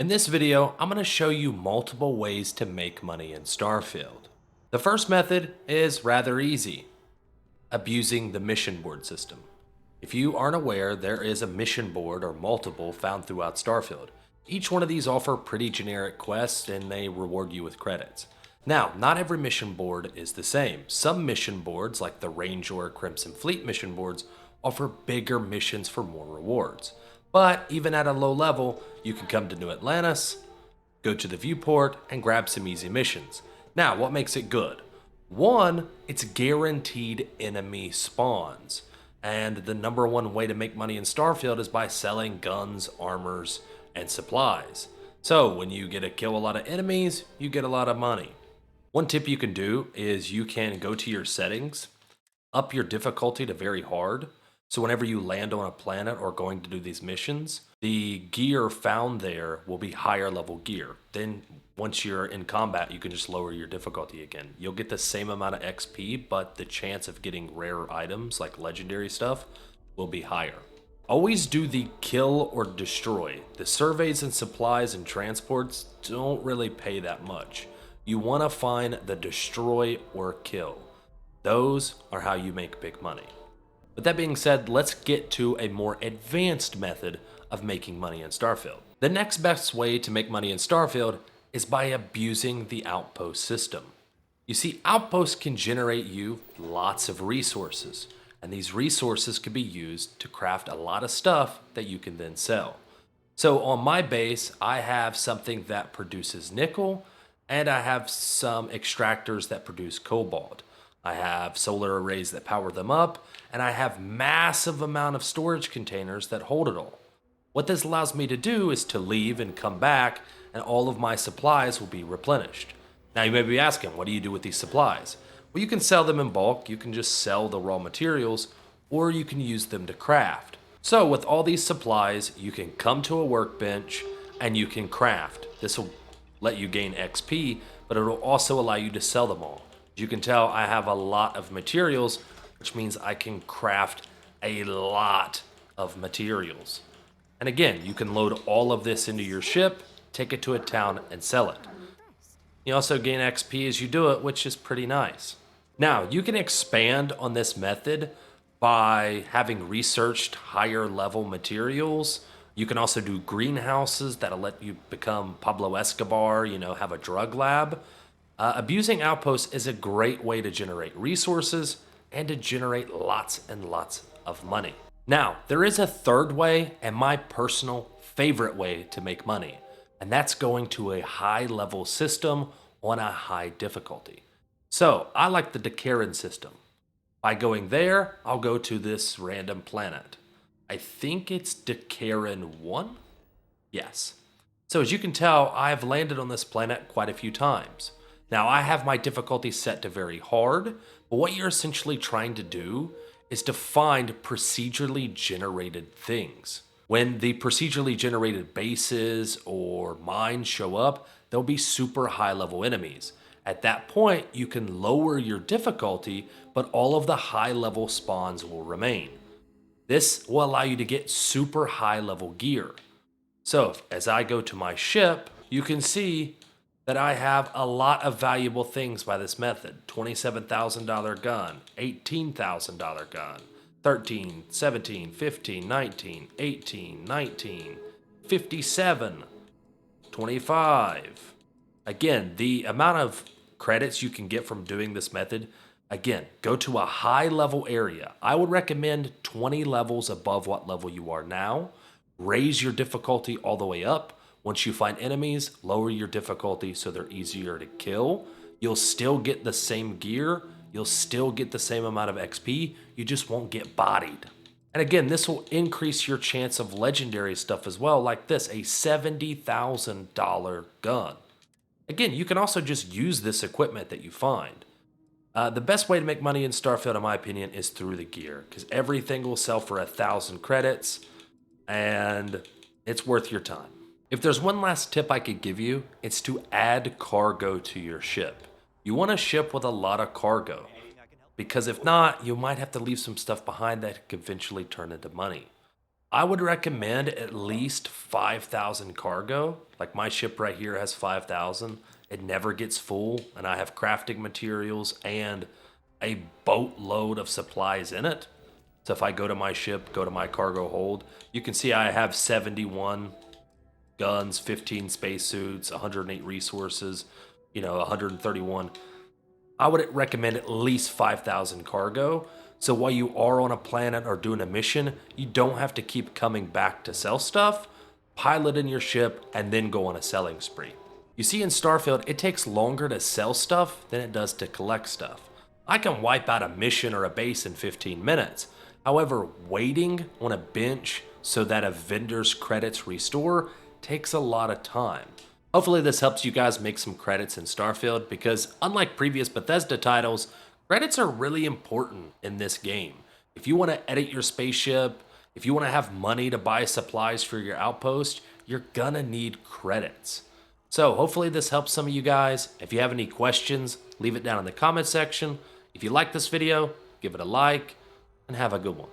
In this video, I'm going to show you multiple ways to make money in Starfield. The first method is rather easy, abusing the mission board system. If you aren't aware, there is a mission board or multiple found throughout Starfield. Each one of these offer pretty generic quests and they reward you with credits. Now, not every mission board is the same. Some mission boards, like the Ranger or Crimson Fleet mission boards, offer bigger missions for more rewards. But even at a low level, you can come to New Atlantis, go to the viewport, and grab some easy missions. Now, what makes it good? One, it's guaranteed enemy spawns. And the number one way to make money in Starfield is by selling guns, armors, and supplies. So when you get to kill a lot of enemies, you get a lot of money. One tip you can do is you can go to your settings, up your difficulty to very hard. So whenever you land on a planet or going to do these missions, the gear found there will be higher level gear. Then once you're in combat, you can just lower your difficulty again. You'll get the same amount of XP, but the chance of getting rare items like legendary stuff will be higher. Always do the kill or destroy. The surveys and supplies and transports don't really pay that much. You want to find the destroy or kill. Those are how you make big money. With that being said, let's get to a more advanced method of making money in Starfield. The next best way to make money in Starfield is by abusing the outpost system. You see, outposts can generate you lots of resources, and these resources can be used to craft a lot of stuff that you can then sell. So on my base, I have something that produces nickel, and I have some extractors that produce cobalt. I have solar arrays that power them up, and I have massive amount of storage containers that hold it all. What this allows me to do is to leave and come back, and all of my supplies will be replenished. Now you may be asking, what do you do with these supplies? Well, you can sell them in bulk, you can just sell the raw materials, or you can use them to craft. So with all these supplies, you can come to a workbench and you can craft. This will let you gain XP, but it will also allow you to sell them all. As you can tell, I have a lot of materials, which means I can craft a lot of materials. And again, you can load all of this into your ship, take it to a town, and sell it. You also gain XP as you do it, which is pretty nice. Now, you can expand on this method by having researched higher level materials. You can also do greenhouses that'll let you become Pablo Escobar, have a drug lab. Abusing outposts is a great way to generate resources and to generate lots and lots of money. Now, there is a third way and my personal favorite way to make money, and that's going to a high level system on a high difficulty. So I like the Decaran system. By going there, I'll go to this random planet. I think it's Decaran 1? Yes. So as you can tell, I've landed on this planet quite a few times. Now I have my difficulty set to very hard, but what you're essentially trying to do is to find procedurally generated things. When the procedurally generated bases or mines show up, there'll be super high level enemies. At that point, you can lower your difficulty, but all of the high level spawns will remain. This will allow you to get super high level gear. So as I go to my ship, you can see that I have a lot of valuable things by this method. $27,000 gun, $18,000 gun, 13, 17, 15, 19, 18, 19, 57, 25. Again, the amount of credits you can get from doing this method, again, go to a high level area. I would recommend 20 levels above what level you are now. Raise your difficulty all the way up. Once you find enemies, lower your difficulty so they're easier to kill. You'll still get the same gear. You'll still get the same amount of XP. You just won't get bodied. And again, this will increase your chance of legendary stuff as well, like this, a $70,000 gun. Again, you can also just use this equipment that you find. The best way to make money in Starfield, in my opinion, is through the gear, because everything will sell for 1,000 credits, and it's worth your time. If there's one last tip I could give you, it's to add cargo to your ship. You want a ship with a lot of cargo, because if not, you might have to leave some stuff behind that could eventually turn into money. I would recommend at least 5,000 cargo. Like my ship right here has 5,000. It never gets full, and I have crafting materials and a boatload of supplies in it. So if I go to my ship, go to my cargo hold, you can see I have 71 guns, 15 spacesuits, 108 resources, 131. I would recommend at least 5,000 cargo. So while you are on a planet or doing a mission, you don't have to keep coming back to sell stuff. Pilot in your ship and then go on a selling spree. You see, in Starfield, it takes longer to sell stuff than it does to collect stuff. I can wipe out a mission or a base in 15 minutes. However, waiting on a bench so that a vendor's credits restore takes a lot of time. Hopefully this helps you guys make some credits in Starfield, because unlike previous Bethesda titles, credits are really important in this game. If you want to edit your spaceship, if you want to have money to buy supplies for your outpost, you're gonna need credits. So hopefully this helps some of you guys. If you have any questions, leave it down in the comment section. If you like this video, give it a like, and have a good one.